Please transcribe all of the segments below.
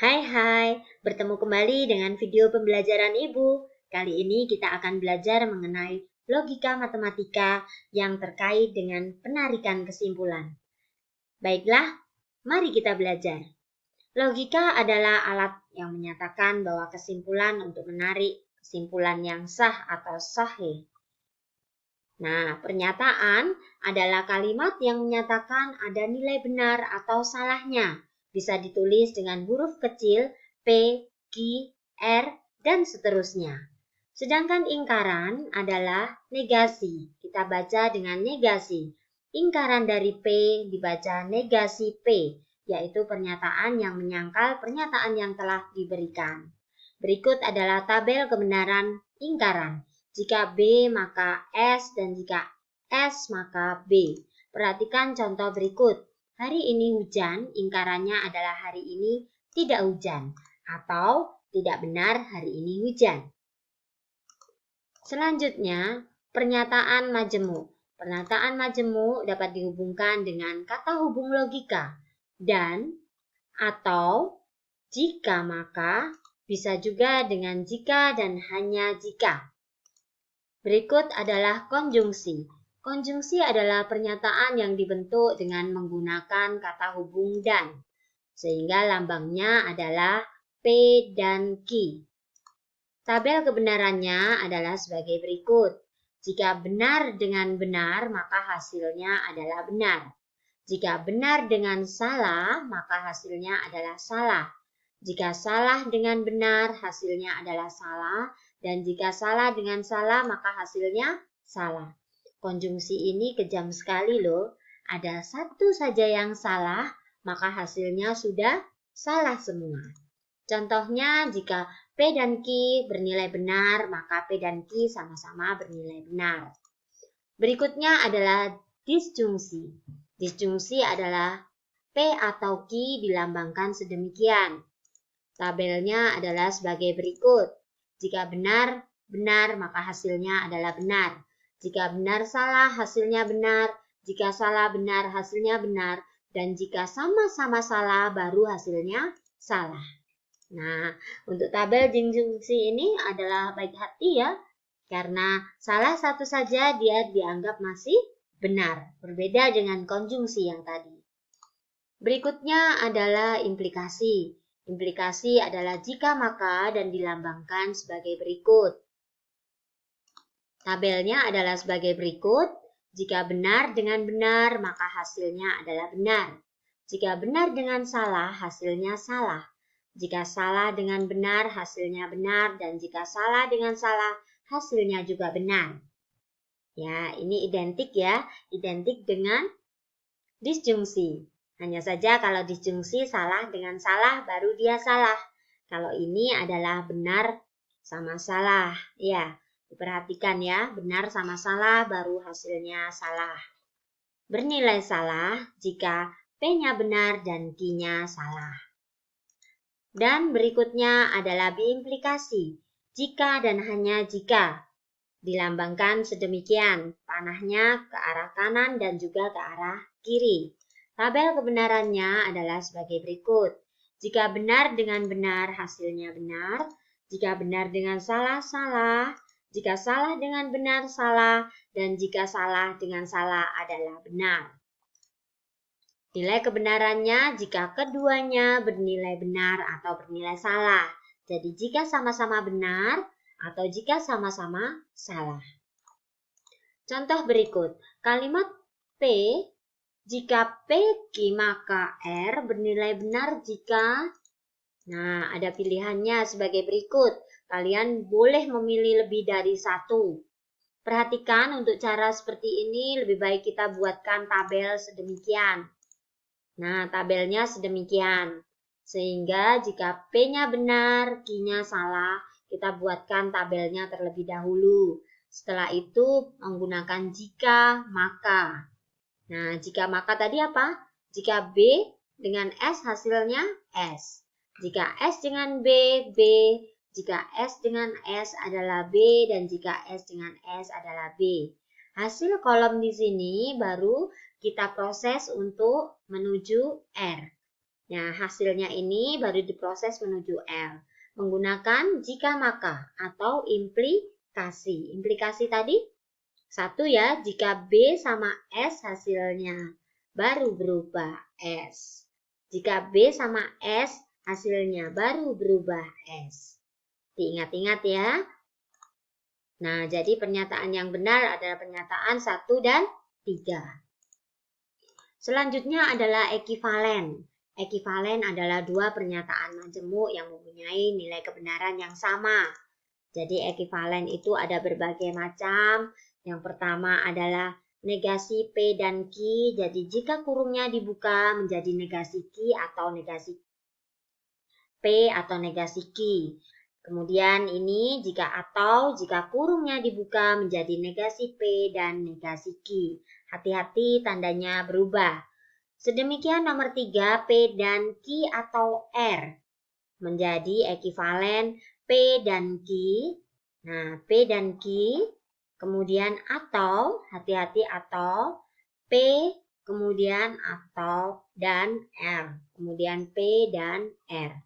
Hai, bertemu kembali dengan video pembelajaran Ibu. Kali ini kita akan belajar mengenai logika matematika yang terkait dengan penarikan kesimpulan. Baiklah, mari kita belajar. Logika adalah alat yang menyatakan bahwa kesimpulan untuk menarik kesimpulan yang sah atau sahih. Nah, pernyataan adalah kalimat yang menyatakan ada nilai benar atau salahnya. Bisa ditulis dengan huruf kecil P, Q, R, dan seterusnya. Sedangkan ingkaran adalah negasi. Kita baca dengan negasi. Ingkaran dari P dibaca negasi P, yaitu pernyataan yang menyangkal pernyataan yang telah diberikan. Berikut adalah tabel kebenaran ingkaran. Jika B maka S dan jika S maka B. Perhatikan contoh berikut. Hari ini hujan, ingkarannya adalah hari ini tidak hujan. Atau tidak benar hari ini hujan. Selanjutnya, pernyataan majemuk. Pernyataan majemuk dapat dihubungkan dengan kata hubung logika. Dan, atau, jika maka, bisa juga dengan jika dan hanya jika. Berikut adalah konjungsi. Konjungsi adalah pernyataan yang dibentuk dengan menggunakan kata hubung dan, sehingga lambangnya adalah P dan Q. Tabel kebenarannya adalah sebagai berikut. Jika benar dengan benar, maka hasilnya adalah benar. Jika benar dengan salah, maka hasilnya adalah salah. Jika salah dengan benar, hasilnya adalah salah. Dan jika salah dengan salah, maka hasilnya salah. Konjungsi ini kejam sekali loh. Ada satu saja yang salah, maka hasilnya sudah salah semua. Contohnya, jika P dan Q bernilai benar, maka P dan Q sama-sama bernilai benar. Berikutnya adalah disjungsi. Disjungsi adalah P atau Q dilambangkan sedemikian. Tabelnya adalah sebagai berikut. Jika benar, benar, maka hasilnya adalah benar. Jika benar salah, hasilnya benar. Jika salah benar, hasilnya benar. Dan jika sama-sama salah, baru hasilnya salah. Nah, untuk tabel disjungsi ini adalah baik hati ya. Karena salah satu saja dia dianggap masih benar. Berbeda dengan konjungsi yang tadi. Berikutnya adalah implikasi. Implikasi adalah jika maka dan dilambangkan sebagai berikut. Tabelnya adalah sebagai berikut. Jika benar dengan benar, maka hasilnya adalah benar. Jika benar dengan salah, hasilnya salah. Jika salah dengan benar, hasilnya benar. Dan jika salah dengan salah, hasilnya juga benar. Ya, ini identik ya. Identik dengan disjungsi. Hanya saja kalau disjungsi salah dengan salah, baru dia salah. Kalau ini adalah benar sama salah. Ya, diperhatikan ya, benar sama salah, baru hasilnya salah. Bernilai salah jika P-nya benar dan Q-nya salah. Dan berikutnya adalah biimplikasi. Jika dan hanya jika. Dilambangkan sedemikian, panahnya ke arah kanan dan juga ke arah kiri. Tabel kebenarannya adalah sebagai berikut. Jika benar dengan benar, hasilnya benar. Jika benar dengan salah, salah. Jika salah dengan benar, salah. Dan jika salah dengan salah adalah benar. Nilai kebenarannya jika keduanya bernilai benar atau bernilai salah. Jadi jika sama-sama benar atau jika sama-sama salah. Contoh berikut. Kalimat P, jika P Q maka R bernilai benar jika... Nah, ada pilihannya sebagai berikut. Kalian boleh memilih lebih dari satu. Perhatikan untuk cara seperti ini lebih baik kita buatkan tabel sedemikian. Nah, tabelnya sedemikian. Sehingga jika P-nya benar, Q-nya salah, kita buatkan tabelnya terlebih dahulu. Setelah itu menggunakan jika, maka. Nah, jika maka tadi apa? Jika B dengan S hasilnya S. Jika S dengan B, B. Jika S dengan S adalah B dan jika S dengan S adalah B. Hasil kolom di sini baru kita proses untuk menuju R. Nah, hasilnya ini baru diproses menuju L. Menggunakan jika maka atau implikasi. Implikasi tadi 1 ya, jika B sama S hasilnya baru berubah S. Jika B sama S hasilnya baru berubah S. Diingat-ingat ya. Nah, jadi pernyataan yang benar adalah pernyataan 1 dan 3. Selanjutnya adalah ekivalen. Ekivalen adalah dua pernyataan majemuk yang mempunyai nilai kebenaran yang sama. Jadi ekivalen itu ada berbagai macam. Yang pertama adalah negasi P dan Q. Jadi jika kurungnya dibuka menjadi negasi Q atau negasi P atau negasi Q. Kemudian ini jika kurungnya dibuka menjadi negasi P dan negasi Q. Hati-hati tandanya berubah. Sedemikian nomor 3, P dan Q atau R menjadi ekivalen P dan Q. Nah, P dan Q, kemudian atau, hati-hati atau, P, kemudian atau, dan R. Kemudian P dan R.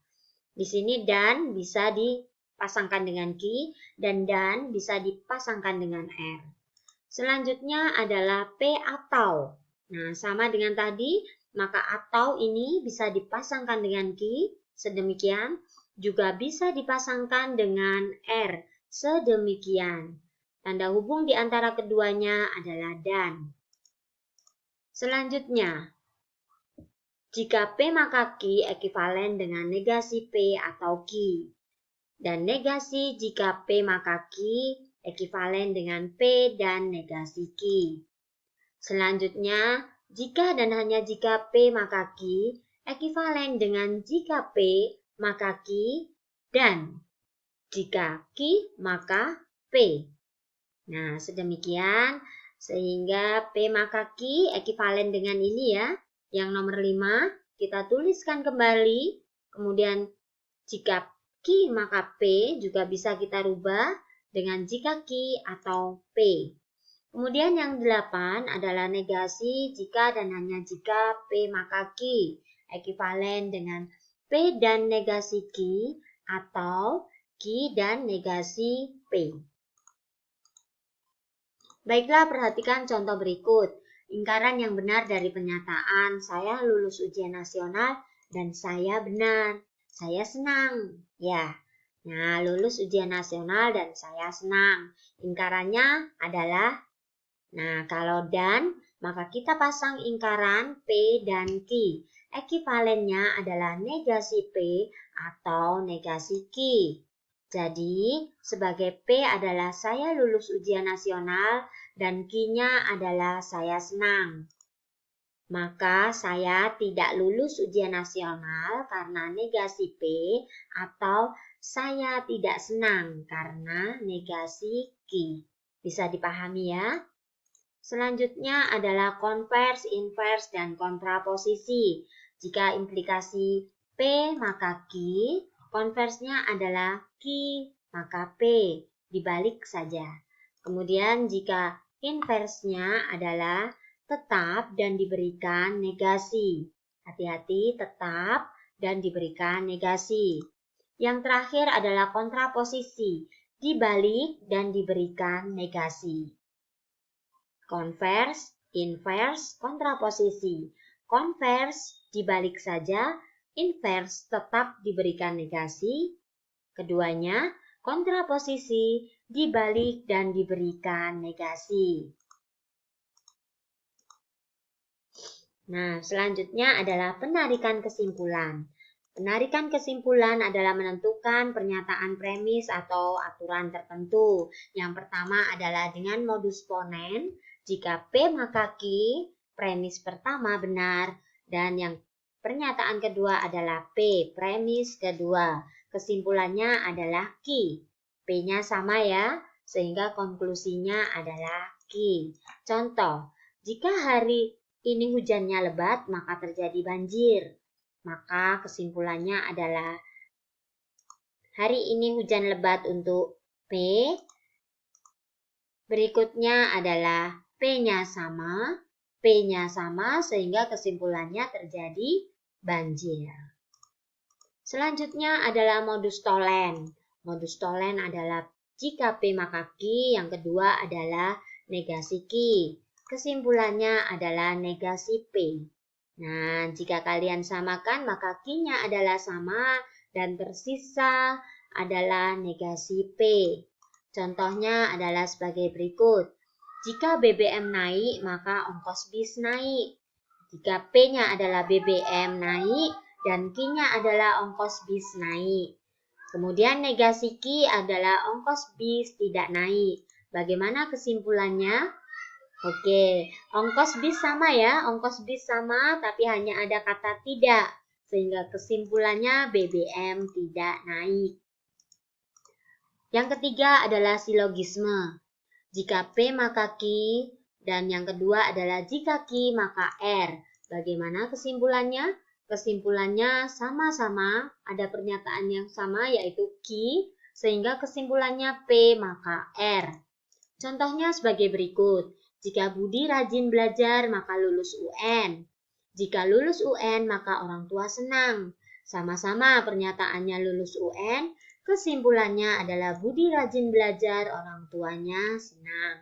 Di sini dan bisa dipasangkan dengan Q, dan bisa dipasangkan dengan R. Selanjutnya adalah P atau. Nah, sama dengan tadi, maka atau ini bisa dipasangkan dengan Q, sedemikian, juga bisa dipasangkan dengan R, sedemikian. Tanda hubung di antara keduanya adalah dan. Selanjutnya, jika P maka Q ekivalen dengan negasi P atau Q. Dan negasi jika P maka Q ekivalen dengan P dan negasi Q. Selanjutnya, jika dan hanya jika P maka Q ekivalen dengan jika P maka Q dan jika Q maka P. Nah, sedemikian sehingga P maka Q ekivalen dengan ini ya. Yang nomor 5 kita tuliskan kembali. Kemudian jika Q maka P juga bisa kita rubah dengan jika Q atau P. Kemudian yang 8 adalah negasi jika dan hanya jika P maka Q ekivalen dengan P dan negasi Q atau Q dan negasi P. Baiklah, perhatikan contoh berikut. Lingkaran yang benar dari pernyataan saya lulus ujian nasional dan saya benar. Saya senang. Ya. Nah, lulus ujian nasional dan saya senang. Lingkarannya adalah, nah, kalau dan, maka kita pasang lingkaran P dan Q. Ekivalennya adalah negasi P atau negasi Q. Jadi, sebagai P adalah saya lulus ujian nasional dan Q-nya adalah saya senang. Maka saya tidak lulus ujian nasional karena negasi P atau saya tidak senang karena negasi Q. Bisa dipahami ya? Selanjutnya adalah konvers, invers, dan kontraposisi. Jika implikasi P maka Q, konversnya adalah Q maka P, dibalik saja. Kemudian jika inversnya adalah tetap dan diberikan negasi. Hati-hati, tetap dan diberikan negasi. Yang terakhir adalah kontraposisi, dibalik dan diberikan negasi. Konvers, invers, kontraposisi. Konvers dibalik saja, invers tetap diberikan negasi. Keduanya, kontraposisi dibalik dan diberikan negasi. Nah, selanjutnya adalah penarikan kesimpulan. Penarikan kesimpulan adalah menentukan pernyataan premis atau aturan tertentu. Yang pertama adalah dengan modus ponen. Jika P maka Q, premis pertama benar. Dan yang pernyataan kedua adalah P, premis kedua. Kesimpulannya adalah Q. P-nya sama ya, sehingga konklusinya adalah Q. Contoh, jika hari ini hujannya lebat, maka terjadi banjir. Maka kesimpulannya adalah hari ini hujan lebat untuk P. Berikutnya adalah P-nya sama sehingga kesimpulannya terjadi banjir. Selanjutnya adalah modus tolen. Modus tolen adalah jika P maka Q, yang kedua adalah negasi Q. Kesimpulannya adalah negasi P. Nah, jika kalian samakan maka Q-nya adalah sama dan tersisa adalah negasi P. Contohnya adalah sebagai berikut. Jika BBM naik, maka ongkos bis naik. Jika P-nya adalah BBM naik dan Q-nya adalah ongkos bis naik. Kemudian negasi Q adalah ongkos bis tidak naik. Bagaimana kesimpulannya? Oke, ongkos bis sama ya, ongkos bis sama tapi hanya ada kata tidak. Sehingga kesimpulannya BBM tidak naik. Yang ketiga adalah silogisme. Jika P maka Q, dan yang kedua adalah jika Q maka R. Bagaimana kesimpulannya? Kesimpulannya sama-sama, ada pernyataan yang sama yaitu Q, sehingga kesimpulannya P maka R. Contohnya sebagai berikut. Jika Budi rajin belajar maka lulus UN. Jika lulus UN maka orang tua senang. Sama-sama pernyataannya lulus UN, kesimpulannya adalah Budi rajin belajar, orang tuanya senang.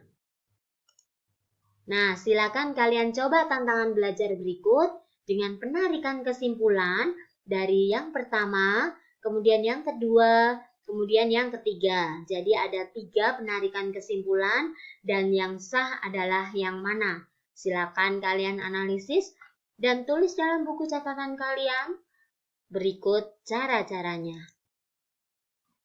Nah, silakan kalian coba tantangan belajar berikut dengan penarikan kesimpulan dari yang pertama, kemudian yang kedua, kemudian yang ketiga. Jadi ada 3 penarikan kesimpulan dan yang sah adalah yang mana? Silakan kalian analisis dan tulis dalam buku catatan kalian. Berikut cara-caranya.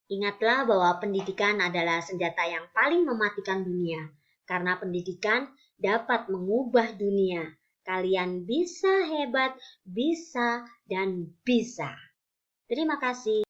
Ingatlah bahwa pendidikan adalah senjata yang paling mematikan dunia. Karena pendidikan dapat mengubah dunia. Kalian bisa hebat, bisa, dan bisa. Terima kasih.